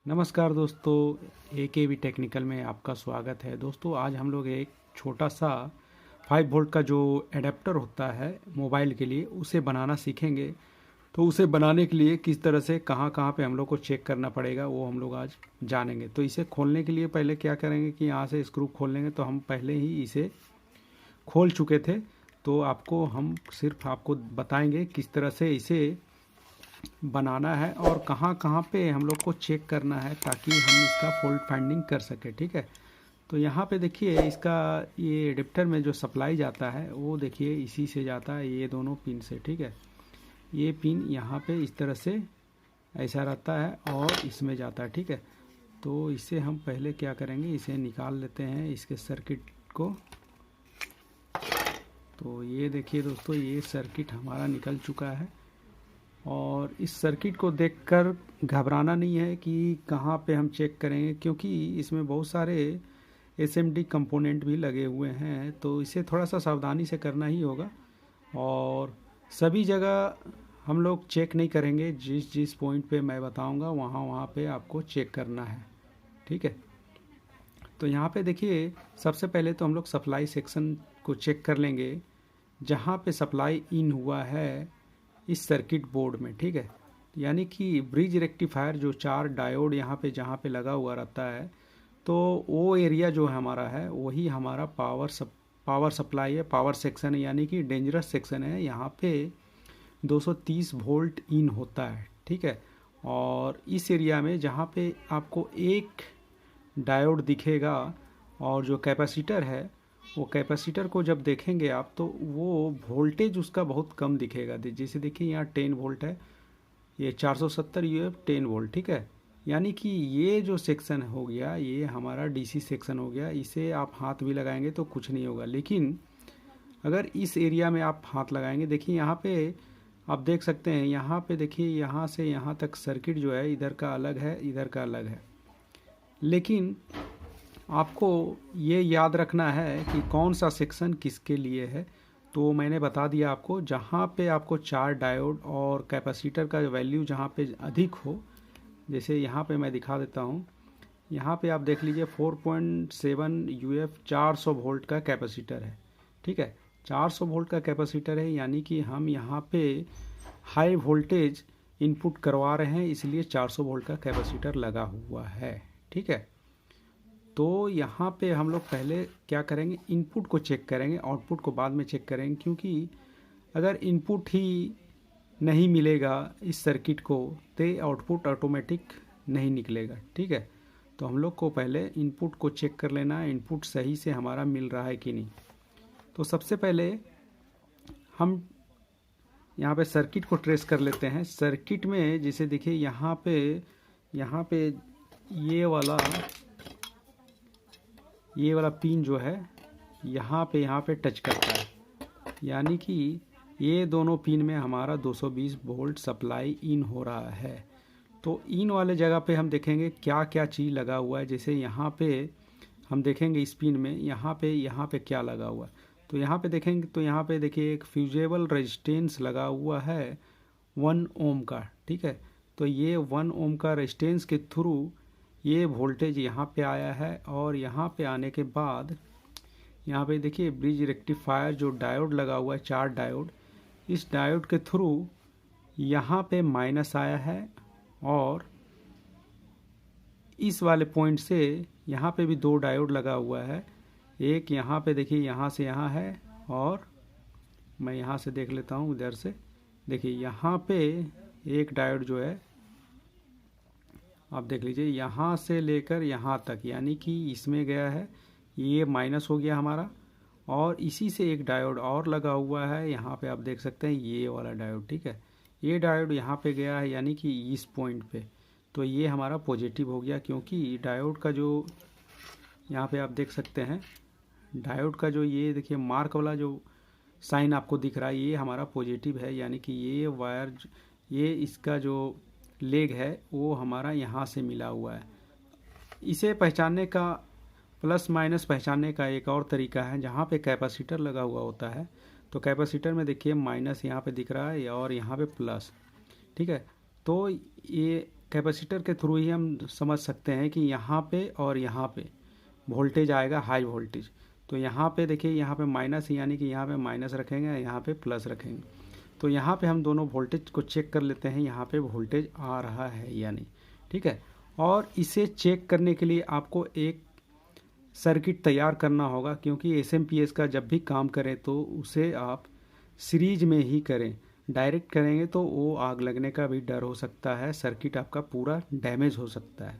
नमस्कार दोस्तों, AKV technical में आपका स्वागत है। दोस्तों आज हम लोग एक छोटा सा 5 वोल्ट का जो एडेप्टर होता है मोबाइल के लिए उसे बनाना सीखेंगे। तो उसे बनाने के लिए किस तरह से कहाँ कहाँ पे हम लोग को चेक करना पड़ेगा वो हम लोग आज जानेंगे। तो इसे खोलने के लिए पहले क्या करेंगे कि यहाँ से स्क्रू खोल लेंगे। तो हम पहले ही इसे खोल चुके थे, तो हम सिर्फ आपको बताएंगे किस तरह से इसे बनाना है और कहाँ कहाँ पे हम लोग को चेक करना है ताकि हम इसका फॉल्ट फाइंडिंग कर सके। ठीक है, तो यहाँ पे देखिए इसका ये एडेप्टर में जो सप्लाई जाता है वो देखिए इसी से जाता है, ये दोनों पिन से। ठीक है, ये पिन यहाँ पे इस तरह से ऐसा रहता है और इसमें जाता है। ठीक है, तो इसे हम पहले क्या करेंगे, इसे निकाल लेते हैं इसके सर्किट को। तो ये देखिए दोस्तों, ये सर्किट हमारा निकल चुका है और इस सर्किट को देखकर घबराना नहीं है कि कहाँ पे हम चेक करेंगे, क्योंकि इसमें बहुत सारे एसएमडी कंपोनेंट भी लगे हुए हैं। तो इसे थोड़ा सा सावधानी से करना ही होगा और सभी जगह हम लोग चेक नहीं करेंगे। जिस जिस पॉइंट पे मैं बताऊंगा वहाँ वहाँ पे आपको चेक करना है। ठीक है, तो यहाँ पे देखिए सबसे पहले तो हम लोग सप्लाई सेक्शन को चेक कर लेंगे जहाँ पे सप्लाई इन हुआ है इस सर्किट बोर्ड में। ठीक है, यानी कि ब्रिज रेक्टिफायर जो 4 डायोड यहाँ पे जहाँ पे लगा हुआ रहता है, तो वो एरिया जो हमारा है वही हमारा पावर सप्लाई है, पावर सेक्शन है, यानी कि डेंजरस सेक्शन है। यहाँ पे 230 वोल्ट इन होता है। ठीक है, और इस एरिया में जहाँ पे आपको एक डायोड दिखेगा और जो कैपेसिटर है वो कैपेसिटर को जब देखेंगे आप तो वो वोल्टेज उसका बहुत कम दिखेगा। जैसे देखिए यहाँ 10 वोल्ट है, ये 470 यूएफ 10 वोल्ट। ठीक है, यानी कि ये जो सेक्शन हो गया ये हमारा डीसी सेक्शन हो गया। इसे आप हाथ भी लगाएंगे तो कुछ नहीं होगा, लेकिन अगर इस एरिया में आप हाथ लगाएंगे, देखिए यहाँ पे आप देख सकते हैं, यहाँ पे देखिए यहाँ से यहाँ तक सर्किट जो है इधर का अलग है, इधर का अलग है। लेकिन आपको ये याद रखना है कि कौन सा सेक्शन किसके लिए है। तो मैंने बता दिया आपको, जहाँ पे आपको 4 डायोड और कैपेसिटर का वैल्यू जहाँ पे अधिक हो, जैसे यहाँ पे मैं दिखा देता हूँ। यहाँ पे आप देख लीजिए 4.7 यूएफ 400 वोल्ट का कैपेसिटर है। ठीक है, 400 वोल्ट का कैपेसिटर है, यानी कि हम यहाँ पे हाई वोल्टेज इनपुट करवा रहे हैं, इसलिए 400 वोल्ट का कैपेसिटर लगा हुआ है। ठीक है, तो यहाँ पे हम लोग पहले क्या करेंगे, इनपुट को चेक करेंगे, आउटपुट को बाद में चेक करेंगे। क्योंकि अगर इनपुट ही नहीं मिलेगा इस सर्किट को तो आउटपुट ऑटोमेटिक नहीं निकलेगा। ठीक है, तो हम लोग को पहले इनपुट को चेक कर लेना है, इनपुट सही से हमारा मिल रहा है कि नहीं। तो सबसे पहले हम यहाँ पे सर्किट को ट्रेस कर लेते हैं। सर्किट में जैसे देखिए यहाँ पे ये वाला पिन जो है यहाँ पे टच करता है, यानी कि ये दोनों पिन में हमारा 220 वोल्ट सप्लाई इन हो रहा है। तो इन वाले जगह पे हम देखेंगे क्या क्या चीज़ लगा हुआ है। जैसे यहाँ पे हम देखेंगे इस पिन में यहाँ पे क्या लगा हुआ है। तो यहाँ पे देखेंगे तो यहाँ पे देखिए एक फ्यूजेबल रेजिस्टेंस लगा हुआ है 1 ओम का। ठीक है, तो ये 1 ओम का रेजिस्टेंस के थ्रू ये वोल्टेज यहाँ पे आया है और यहाँ पे आने के बाद यहाँ पे देखिए ब्रिज रेक्टिफायर जो डायोड लगा हुआ है 4 डायोड, इस डायोड के थ्रू यहाँ पे माइनस आया है और इस वाले पॉइंट से यहाँ पे भी 2 डायोड लगा हुआ है। एक यहाँ पे देखिए यहाँ से यहाँ है और मैं यहाँ से देख लेता हूँ इधर से। देखिए यहाँ पे एक डायोड जो है आप देख लीजिए यहाँ से लेकर यहाँ तक, यानी कि इसमें गया है, ये माइनस हो गया हमारा। और इसी से एक डायोड और लगा हुआ है, यहाँ पे आप देख सकते हैं ये वाला डायोड। ठीक है, ये डायोड यहाँ पे गया है, यानी कि इस पॉइंट पे। तो ये हमारा पॉजिटिव हो गया, क्योंकि डायोड का जो यहाँ पे आप देख सकते हैं, डायोड का जो ये देखिए मार्क वाला जो साइन आपको दिख रहा है ये हमारा पॉजिटिव है, यानी कि ये वायर ये इसका जो लेग है वो हमारा यहाँ से मिला हुआ है। इसे पहचानने का, प्लस माइनस पहचानने का एक और तरीका है। जहाँ पे कैपेसिटर लगा हुआ होता है तो कैपेसिटर में देखिए माइनस यहाँ पे दिख रहा है और यहाँ पे प्लस। ठीक है, तो ये कैपेसिटर के थ्रू ही हम समझ सकते हैं कि यहाँ पे और यहाँ पे वोल्टेज आएगा, हाई वोल्टेज। तो यहाँ पे देखिए, यहाँ पे माइनस, यानी कि यहाँ पे माइनस रखेंगे, यहाँ पे प्लस रखेंगे। तो यहाँ पे हम दोनों वोल्टेज को चेक कर लेते हैं, यहाँ पे वोल्टेज आ रहा है या नहीं, ठीक है। और इसे चेक करने के लिए आपको एक सर्किट तैयार करना होगा, क्योंकि एसएमपीएस का जब भी काम करें तो उसे आप सीरीज में ही करें। डायरेक्ट करेंगे तो वो आग लगने का भी डर हो सकता है, सर्किट आपका पूरा डैमेज हो सकता है।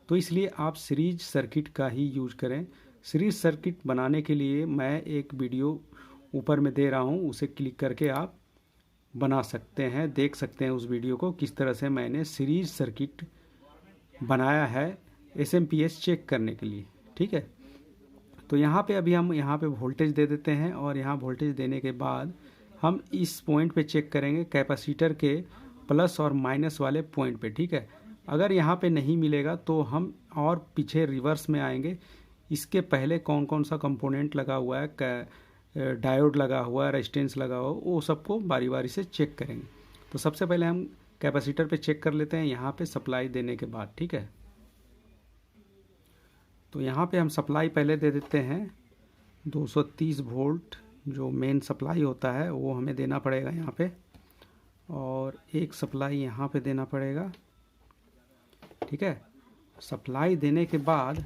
तो इसलिए आप सीरीज सर्किट का ही यूज करें। सीरीज सर्किट बनाने के लिए मैं एक वीडियो ऊपर में दे रहा हूँ, उसे क्लिक करके आप बना सकते हैं, देख सकते हैं उस वीडियो को, किस तरह से मैंने सीरीज सर्किट बनाया है एसएमपीएस चेक करने के लिए, ठीक है। तो यहाँ पे अभी हम यहाँ पे वोल्टेज दे देते हैं, और यहाँ वोल्टेज देने के बाद हम इस पॉइंट पे चेक करेंगे, कैपेसिटर के प्लस और माइनस वाले पॉइंट पे, ठीक है। अगर यहाँ पे नहीं मिलेगा तो हम और पीछे रिवर्स में आएंगे। इसके पहले कौन कौन सा कंपोनेंट लगा हुआ है, डायोड लगा हुआ है, रेजिस्टेंस लगा हुआ है, वो सबको बारी बारी से चेक करेंगे। तो सबसे पहले हम कैपेसिटर पे चेक कर लेते हैं, यहाँ पे सप्लाई देने के बाद, ठीक है। तो यहाँ पे हम सप्लाई पहले दे देते हैं 230 वोल्ट, जो मेन सप्लाई होता है वो हमें देना पड़ेगा यहाँ पे, और एक सप्लाई यहाँ पे देना पड़ेगा, ठीक है। सप्लाई देने के बाद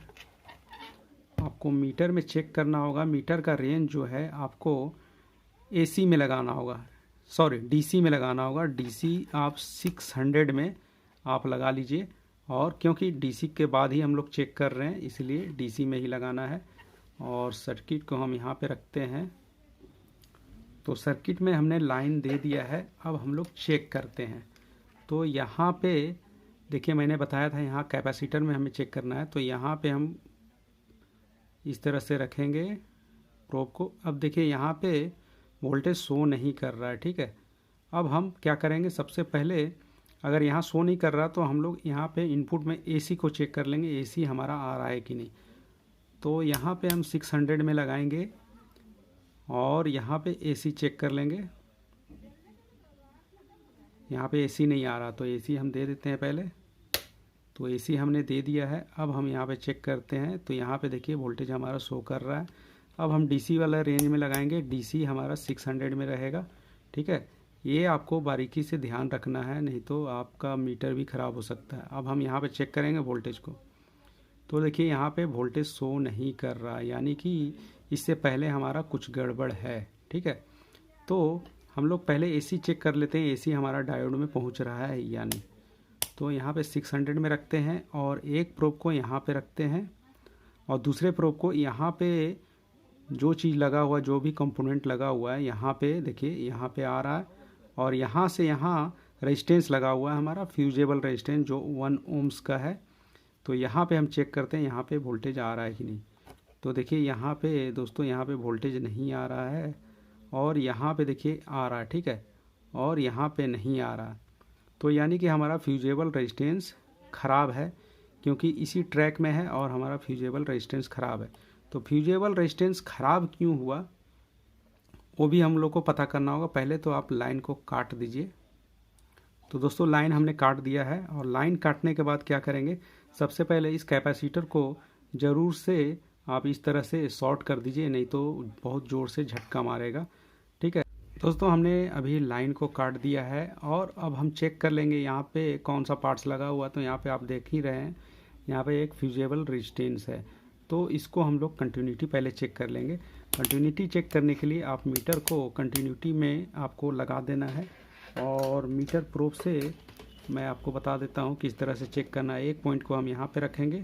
आपको मीटर में चेक करना होगा। मीटर का रेंज जो है आपको एसी में लगाना होगा, सॉरी डीसी में लगाना होगा। डीसी आप 600 में आप लगा लीजिए, और क्योंकि डीसी के बाद ही हम लोग चेक कर रहे हैं इसलिए डीसी में ही लगाना है। और सर्किट को हम यहाँ पे रखते हैं। तो सर्किट में हमने लाइन दे दिया है, अब हम लोग चेक करते हैं। तो यहाँ पे देखिए, मैंने बताया था यहाँ कैपेसिटर में हमें चेक करना है। तो यहाँ पे हम इस तरह से रखेंगे प्रोब को। अब देखिए यहाँ पे वोल्टेज शो नहीं कर रहा है, ठीक है। अब हम क्या करेंगे, सबसे पहले अगर यहाँ शो नहीं कर रहा तो हम लोग यहाँ पे इनपुट में एसी को चेक कर लेंगे, एसी हमारा आ रहा है कि नहीं। तो यहाँ पे हम 600 में लगाएंगे और यहाँ पे एसी चेक कर लेंगे। यहाँ पे एसी नहीं आ रहा तो एसी हम दे देते हैं पहले। तो एसी हमने दे दिया है। अब हम यहाँ पे चेक करते हैं, तो यहाँ पे देखिए वोल्टेज हमारा शो कर रहा है। अब हम डीसी वाला रेंज में लगाएंगे, डीसी हमारा 600 में रहेगा, ठीक है। ये आपको बारीकी से ध्यान रखना है, नहीं तो आपका मीटर भी ख़राब हो सकता है। अब हम यहाँ पे चेक करेंगे वोल्टेज को। तो देखिए यहाँ पे वोल्टेज शो नहीं कर रहा, यानी कि इससे पहले हमारा कुछ गड़बड़ है, ठीक है। तो हम लोग पहले एसी चेक कर लेते हैं, एसी हमारा डायोड में पहुँच रहा है या नहीं। तो यहाँ पे 600 में रखते हैं, और एक प्रोब को यहाँ पे रखते हैं, और दूसरे प्रोब को यहाँ पे जो चीज़ लगा हुआ, जो भी कंपोनेंट लगा हुआ है यहाँ पे देखिए, यहाँ पे आ रहा है। और यहाँ से यहाँ रेजिस्टेंस लगा हुआ है हमारा, फ्यूजेबल रेजिस्टेंस, जो 1 ओम्स का है। तो यहाँ पे हम चेक करते हैं यहाँ पे वोल्टेज आ रहा है कि नहीं। तो देखिए यहाँ पे दोस्तों, यहाँ पे वोल्टेज नहीं आ रहा है, और यहाँ पे देखिए आ रहा है, ठीक है, और यहाँ पे नहीं आ रहा। तो यानी कि हमारा फ्यूजेबल रेजिस्टेंस ख़राब है, क्योंकि इसी ट्रैक में है और हमारा फ्यूजेबल रेजिस्टेंस ख़राब है। तो फ्यूजेबल रेजिस्टेंस ख़राब क्यों हुआ वो भी हम लोग को पता करना होगा। पहले तो आप लाइन को काट दीजिए। तो दोस्तों लाइन हमने काट दिया है, और लाइन काटने के बाद क्या करेंगे, सबसे पहले इस कैपेसिटर को ज़रूर से आप इस तरह से शॉर्ट कर दीजिए, नहीं तो बहुत ज़ोर से झटका मारेगा, ठीक है। दोस्तों हमने अभी लाइन को काट दिया है, और अब हम चेक कर लेंगे यहाँ पे कौन सा पार्ट्स लगा हुआ। तो यहाँ पे आप देख ही रहे हैं, यहाँ पे एक फ्यूजेबल रेजिस्टेंस है। तो इसको हम लोग कंटिन्यूटी पहले चेक कर लेंगे। कंटिन्यूटी चेक करने के लिए आप मीटर को कंटिन्यूटी में आपको लगा देना है, और मीटर प्रोब से मैं आपको बता देता हूँ किस तरह से चेक करना है। एक पॉइंट को हम यहाँ पे रखेंगे,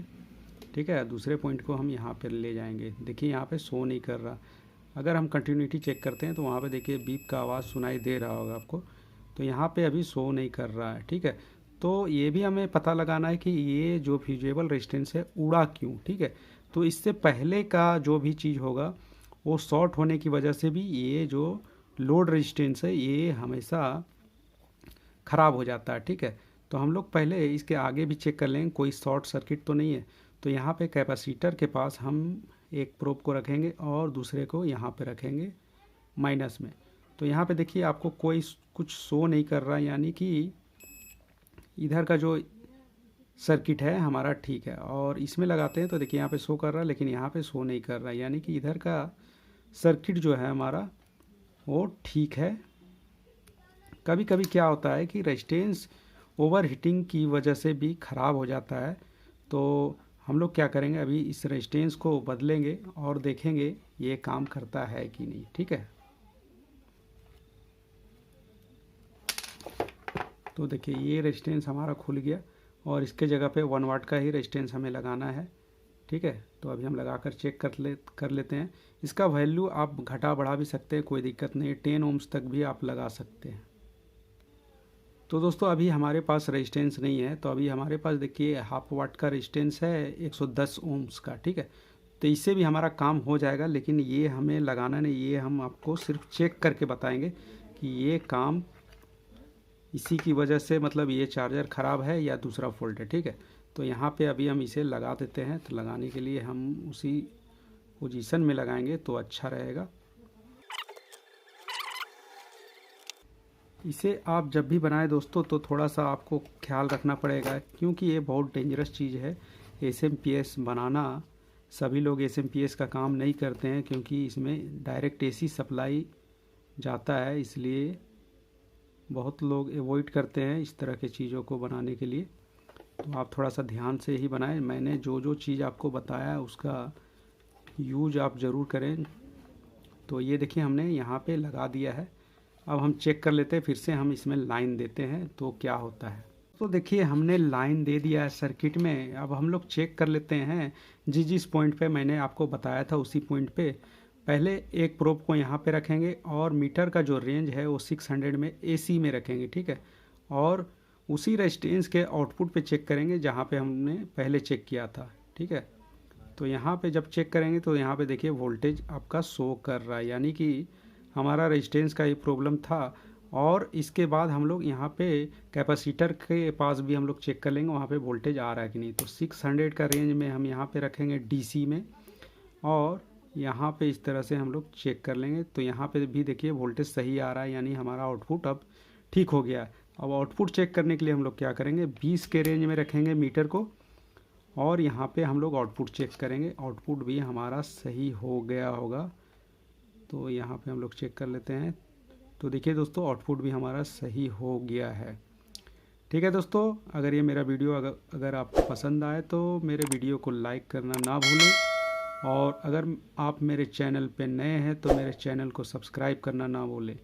ठीक है, दूसरे पॉइंट को हम यहाँ पे ले जाएंगे। देखिए यहाँ पे शो नहीं कर रहा। अगर हम कंटिन्यूटी चेक करते हैं तो वहाँ पे देखिए बीप का आवाज़ सुनाई दे रहा होगा आपको। तो यहाँ पे अभी शो नहीं कर रहा है, ठीक है। तो ये भी हमें पता लगाना है कि ये जो फ्यूजेबल रेजिस्टेंस है उड़ा क्यों, ठीक है। तो इससे पहले का जो भी चीज़ होगा वो शॉर्ट होने की वजह से भी ये जो लोड रेजिस्टेंस है ये हमेशा ख़राब हो जाता है, ठीक है। तो हम लोग पहले इसके आगे भी चेक कर लेंगे कोई शॉर्ट सर्किट तो नहीं है। तो यहाँ पे कैपेसिटर के पास हम एक प्रोब को रखेंगे और दूसरे को यहाँ पे रखेंगे माइनस में। तो यहाँ पे देखिए आपको कोई कुछ शो नहीं कर रहा, यानी कि इधर का जो सर्किट है हमारा ठीक है। और इसमें लगाते हैं तो देखिए यहाँ पे शो कर रहा है, लेकिन यहाँ पे शो नहीं कर रहा है, यानी कि इधर का सर्किट जो है हमारा वो ठीक है। कभी कभी क्या होता है कि रेजिस्टेंस ओवर हीटिंग की वजह से भी ख़राब हो जाता है। तो हम लोग क्या करेंगे, अभी इस रेजिस्टेंस को बदलेंगे और देखेंगे ये काम करता है कि नहीं। ठीक है, तो देखिए ये रेजिस्टेंस हमारा खुल गया और इसके जगह पे 1 वाट का ही रेजिस्टेंस हमें लगाना है। ठीक है, तो अभी हम लगाकर चेक कर लेते हैं। इसका वैल्यू आप घटा बढ़ा भी सकते हैं, कोई दिक्कत नहीं, 10 ओम्स तक भी आप लगा सकते हैं। तो दोस्तों अभी हमारे पास रेजिस्टेंस नहीं है, तो अभी हमारे पास देखिए 1/2 वाट का रेजिस्टेंस है 110 ओम्स का। ठीक है, तो इससे भी हमारा काम हो जाएगा, लेकिन ये हमें लगाना नहीं, ये हम आपको सिर्फ चेक करके बताएंगे कि ये काम इसी की वजह से, मतलब ये चार्जर ख़राब है या दूसरा फॉल्ट है। ठीक है, तो यहाँ पे अभी हम इसे लगा देते हैं। तो लगाने के लिए हम उसी पोजीशन में लगाएंगे तो अच्छा रहेगा। इसे आप जब भी बनाएं दोस्तों तो थोड़ा सा आपको ख्याल रखना पड़ेगा, क्योंकि ये बहुत डेंजरस चीज़ है। एसएमपीएस बनाना, सभी लोग एसएमपीएस का काम नहीं करते हैं, क्योंकि इसमें डायरेक्ट एसी सप्लाई जाता है, इसलिए बहुत लोग अवॉइड करते हैं इस तरह के चीज़ों को बनाने के लिए। तो आप थोड़ा सा ध्यान से ही बनाएं। मैंने जो जो चीज़ आपको बताया है उसका यूज आप ज़रूर करें। तो ये देखिए हमने यहाँ पे लगा दिया है। अब हम चेक कर लेते हैं, फिर से हम इसमें लाइन देते हैं तो क्या होता है। तो देखिए हमने लाइन दे दिया है सर्किट में। अब हम लोग चेक कर लेते हैं जिस पॉइंट पे मैंने आपको बताया था उसी पॉइंट पे पहले एक प्रोब को यहाँ पे रखेंगे और मीटर का जो रेंज है वो 600 में एसी में रखेंगे। ठीक है, और उसी रेजिस्टेंस के आउटपुट पे चेक करेंगे जहाँ पे हमने पहले चेक किया था। ठीक है, तो यहाँ पे जब चेक करेंगे तो यहाँ पे देखिए वोल्टेज आपका शो कर रहा है, यानी कि हमारा रेजिस्टेंस का ये प्रॉब्लम था। और इसके बाद हम लोग यहाँ पे कैपेसिटर के पास भी हम लोग चेक कर लेंगे वहाँ पे वोल्टेज आ रहा है कि नहीं। तो 600 का रेंज में हम यहाँ पे रखेंगे डीसी में, और यहाँ पे इस तरह से हम लोग चेक कर लेंगे। तो यहाँ पे भी देखिए वोल्टेज सही आ रहा है, यानी हमारा आउटपुट अब ठीक हो गया है। अब आउटपुट चेक करने के लिए हम लोग क्या करेंगे, 20 के रेंज में रखेंगे मीटर को, और यहाँ पे हम लोग आउटपुट चेक करेंगे। आउटपुट भी हमारा सही हो गया होगा, तो यहाँ पे हम लोग चेक कर लेते हैं। तो देखिए दोस्तों आउटपुट भी हमारा सही हो गया है। ठीक है दोस्तों, अगर ये मेरा वीडियो अगर आपको पसंद आए तो मेरे वीडियो को लाइक करना ना भूलें, और अगर आप मेरे चैनल पे नए हैं तो मेरे चैनल को सब्सक्राइब करना ना भूलें।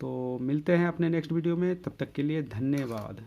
तो मिलते हैं अपने नेक्स्ट वीडियो में, तब तक के लिए धन्यवाद।